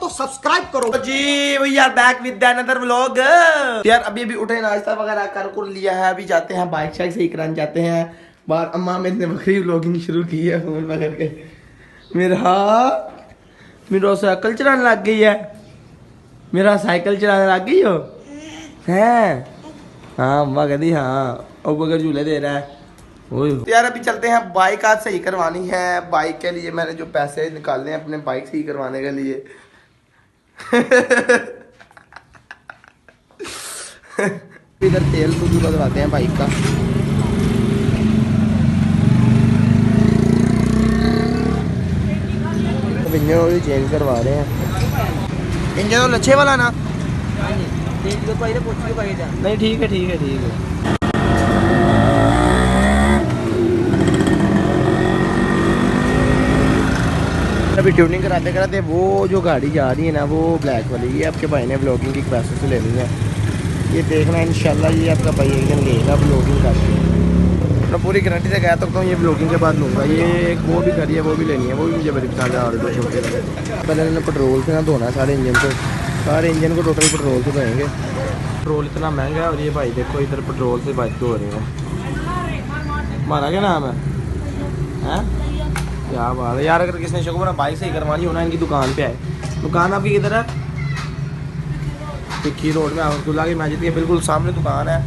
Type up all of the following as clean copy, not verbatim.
तो सब्सक्राइब करो जी। We are back with another vlog. यार अभी उठे, नाश्ता वगैरह कर लिया है। अभी जाते हैं बाइक शाइक सही कराने जाते हैं बाहर। अम्मा मेरे ने बकरी व्लॉगिंग शुरू की है फोन पकड़ के। मेरा साइकिल चलाने लग गई है। मेरा साइकिल चलाने लग गई हो हैं? हाँ अम्मा कहती हाँ। और बगैर झूले दे रहा है। तो यार अभी चलते हैं, बाइक आज सही करवानी है। बाइक के लिए मैंने जो पैसे निकालने हैं अपने बाइक सही करवाने के लिए इधर तेल तो लगवाते हैं बाइक का। अब इंजन ऑयल चेंज करवा रहे हैं। इंजन ऑयल अच्छे वाला ना? नहीं ठीक है ठीक है ठीक है। अभी ट्यूनिंग कराते कराते वो जो गाड़ी जा रही है ना वो ब्लैक वाली, ये आपके भाई ने ब्लॉगिंग की पैसे से लेनी है। ये देखना इंशाल्लाह ये आपका भाई एक दिन लेगा ब्लॉगिंग करके। मैं पूरी गारंटी से कह सकता हूँ ये ब्लॉगिंग के बाद लूँगा। ये एक वो भी करी है वो भी लेनी है, वो भी मुझे बड़ी पसंद है। ऑल्टो छोटे पहले इन्होंने पेट्रोल से ना धोना है सारे इंजन को, सारे इंजन को टोटल पेट्रोल से धोएंगे। पेट्रोल इतना महंगा है और ये भाई देखो इधर पेट्रोल से बाइक धो रहे हैं। हमारा क्या नाम है? क्या बात है यार। अगर किसी ने शोक बाइक सही करवानी हो ना इनकी दुकान पे आए। दुकान आपकी किधर है? टिक्की रोड में अब्दुल्ला की मस्जिद के बिल्कुल सामने दुकान है।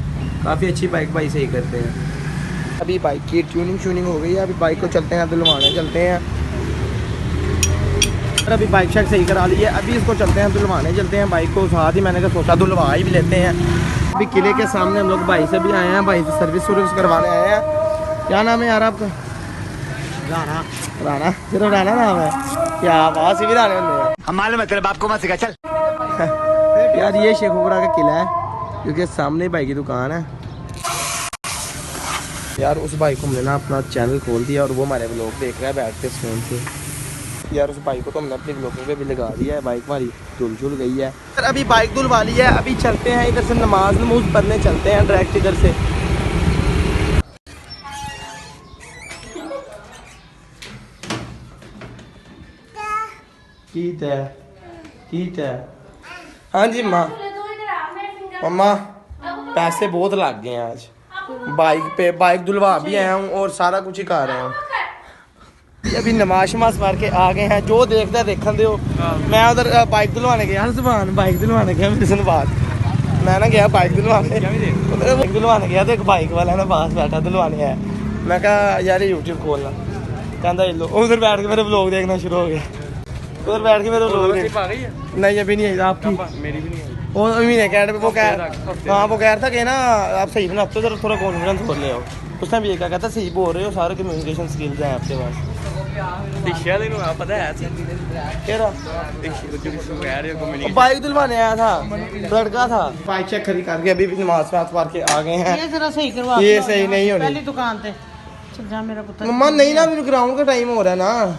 काफ़ी अच्छी बाइक भाई सही करते हैं। अभी बाइक की ट्यूनिंग हो गई है। अभी बाइक को चलते हैं धुलवाने चलते हैं। अभी बाइक शाइक सही करा ली है। अभी इसको चलते हैं धुलवाने चलते हैं बाइक को। साथ ही मैंने कहा सोचा धुलवा ही भी लेते हैं। अभी किले के सामने हम लोग भाई से भी आए हैं, भाई से सर्विस करवाने आए हैं। क्या नाम है यार आपका? राणा सिर्फ राणा नाम है? क्या बात भी राणे होंगे। हम मालूम है तेरे बाप को मत सिखा चल यार ये शेखुपुरा का किला है क्योंकि सामने भाई की दुकान है। यार उस भाई को हमने ना अपना चैनल खोल दिया और वो हमारे ब्लॉग देख रहा है बैठ के फोन से। यार उस बाइक को तो हमने अपनी ब्लॉगिंग पे भी लगा दिया है। बाइक हमारी धुल गई है। यार अभी बाइक धुलवा ली है। अभी चलते हैं इधर से नमाज पढ़ने चलते हैं डायरेक्ट इधर से। कीट है। हाँ जी माँ। मम्मा पैसे बहुत लग गए हैं आज बाइक पे। बाइक धुलवा भी आया हूँ और सारा कुछ ही कर रहे हैं। अभी नमाज पढ़ के आ गए हैं। जो देखता है देखने दो। मैं उधर बाइक धुलवाने गया जुबान बाइक धुलवाने गया मेरे से बात। मैं ना गया बाइक धुलवाने गया तो एक बाइक वाला ना पास बैठा धुलवाने आया। मैं कहा यार यूट्यूब खोलना, कहता लो। उधर बैठ के मेरे ब्लॉग देखना शुरू हो गया। उधर बैठ के मेरे ब्लॉग नहीं अभी नहीं आई आपकी मेरी भी नहीं आई। वो महीने कह वो कह रहा था कि ना आप सही बनाते हो, थोड़ा कॉन्फिडेंस बोल रहे हो। उसने भी क्या कहता सही बोल रहे हो, सारे कम्युनिकेशन स्किल्स हैं आपके पास। बाइक धुलवाने आया था लड़का था। बाइक चेक खरीद करके अभी भी नमाज पढ़ के आ गए हैं। ये सही नहीं हो रही दुकान पे चल जा मेरा पुत्र। मम्मा नहीं ना ग्राउंड का टाइम हो रहा है ना,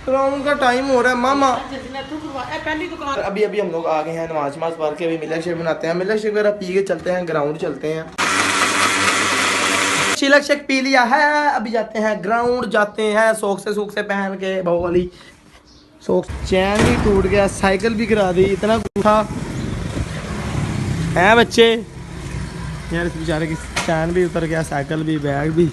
ग्राउंड का टाइम हो रहा है मामा। पहली दुकान। अभी हम लोग आ गए हैं नमाज पढ़ के। अभी मिल्क शेक बनाते हैं। मिल्क शेक वगैरह पी के चलते हैं ग्राउंड चलते हैं। मिल्क शेक पी लिया है। अभी जाते हैं ग्राउंड जाते हैं। सोक से पहन के बहु वाली सोक। चैन भी टूट गया, साइकिल भी गिरा दी। इतना था है बच्चे यार। इस बेचारे की चैन भी उतर गया, साइकिल भी, बैग भी।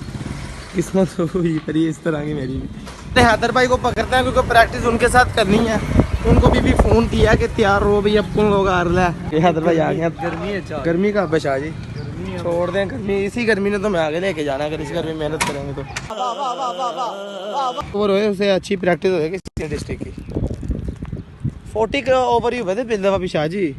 किस्मत हुई परी इस तरह की मेरी भी। हैदर भाई को पकड़ते हैं क्योंकि प्रैक्टिस उनके साथ करनी है। उनको भी फोन किया कि तैयार हो भाई, अब कौन लोग आ रहा है। हैदर भाई आ गए। गर्मी का बचा जी, छोड़ दें गर्मी। इसी गर्मी ने तो मैं आगे लेके जाना। अगर इस गर्मी में मेहनत करेंगे तो और उसे अच्छी प्रैक्टिस होगी किसी डिस्ट्रिक्ट की। 40 ओवर ही हुए थे पिछले बार शाह जी,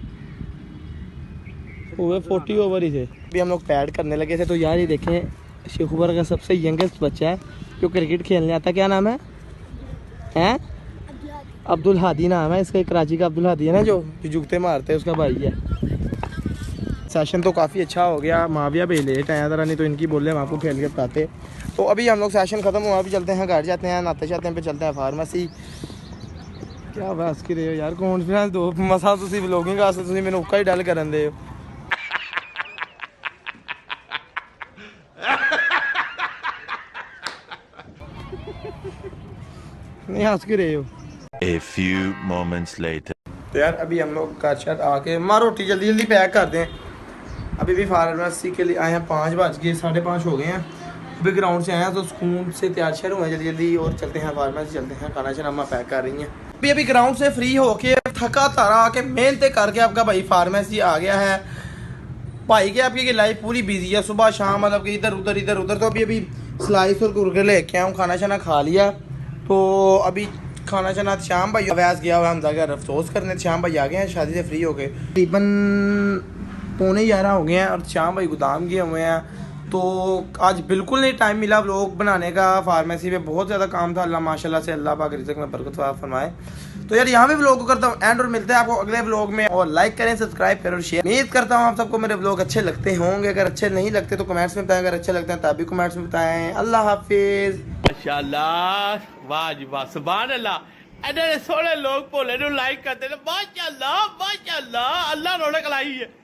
हुए 40 ओवर ही थे। अभी हम लोग पैड करने लगे थे तो यार ये देखें शेखुपुरा का सबसे यंगेस्ट बच्चा है जो क्रिकेट खेलने आता है। क्या नाम है? अब्दुल हादी नाम है इसका। कराची का अब्दुल हादी है ना जो जुगते मारते हैं, उसका भाई है। सेशन तो काफ़ी अच्छा हो गया। माविया भी लेट आया ज़रा, नहीं तो इनकी बोले हम आपको खेल के बताते। तो अभी हम लोग सेशन ख़त्म हुआ, अभी चलते हैं घर जाते हैं, नहाते जाते हैं, फिर चलते हैं फार्मेसी। क्या बस की रहे हो यार, कॉन्फिडेंस दो मसा तुसी व्लॉगिंग वास्ते तुसी मैंने उक्का ही डल करन दे हो। नहीं हंस के रहे हो A few moments later. तो यार अभी हम लोग घर शर आके माँ रोटी जल्दी जल्दी पैक कर दें। अभी भी फार्मेसी के लिए आए हैं, 5 बज गए, 5:30 हो गए हैं। अभी ग्राउंड से आए हैं तो स्कूल से तैयार शर हुए जल्दी जल्दी और चलते हैं फार्मेसी, चलते हैं। खाना शाना अम्मा पैक कर रही हैं। अभी ग्राउंड से फ्री होके थका तारा आके मेहनत करके आपका भाई फार्मेसी आ गया है। भाई के आपकी लाइफ पूरी बिजी है, सुबह शाम मतलब कि इधर उधर। तो अभी स्लाइस और कुरकुरे लेके आया हूँ, खाना शाना खा लिया। तो अभी खाना शाना श्याम भाई अवैस गया हुआ, हम जाकर अफसोस करने। श्याम भाई आ गए हैं शादी से फ्री हो गए, तकरीबन 11:15 हो गए हैं और श्याम भाई गोदाम गए हुए हैं। तो आज बिल्कुल नहीं टाइम मिला व्लॉग बनाने का। फार्मेसी में बहुत ज़्यादा काम था, अल्लाह माशाल्लाह से अल्लाह पाक रिज़्क़ में बरकत फरमाए। तो यार यहाँ पे व्लॉग को करता हूँ एंड और मिलते हैं आपको अगले व्लॉग में। और लाइक करें, सब्सक्राइब करें और शेयर। उम्मीद करता हूँ आप सबको मेरे व्लॉग अच्छे लगते होंगे। अगर अच्छे नहीं लगते तो कमेंट्स में बताएं, अगर अच्छे लगते हैं तभी कमेंट्स में बताएं। अल्लाह हाफिज़। माशाल्लाह, वाह जी वाह, सुभान अल्लाह। एडे सोने लोग भोले नु लाइक करते ने, माशाल्लाह माशाल्लाह, अल्लाह रौनक लाई है।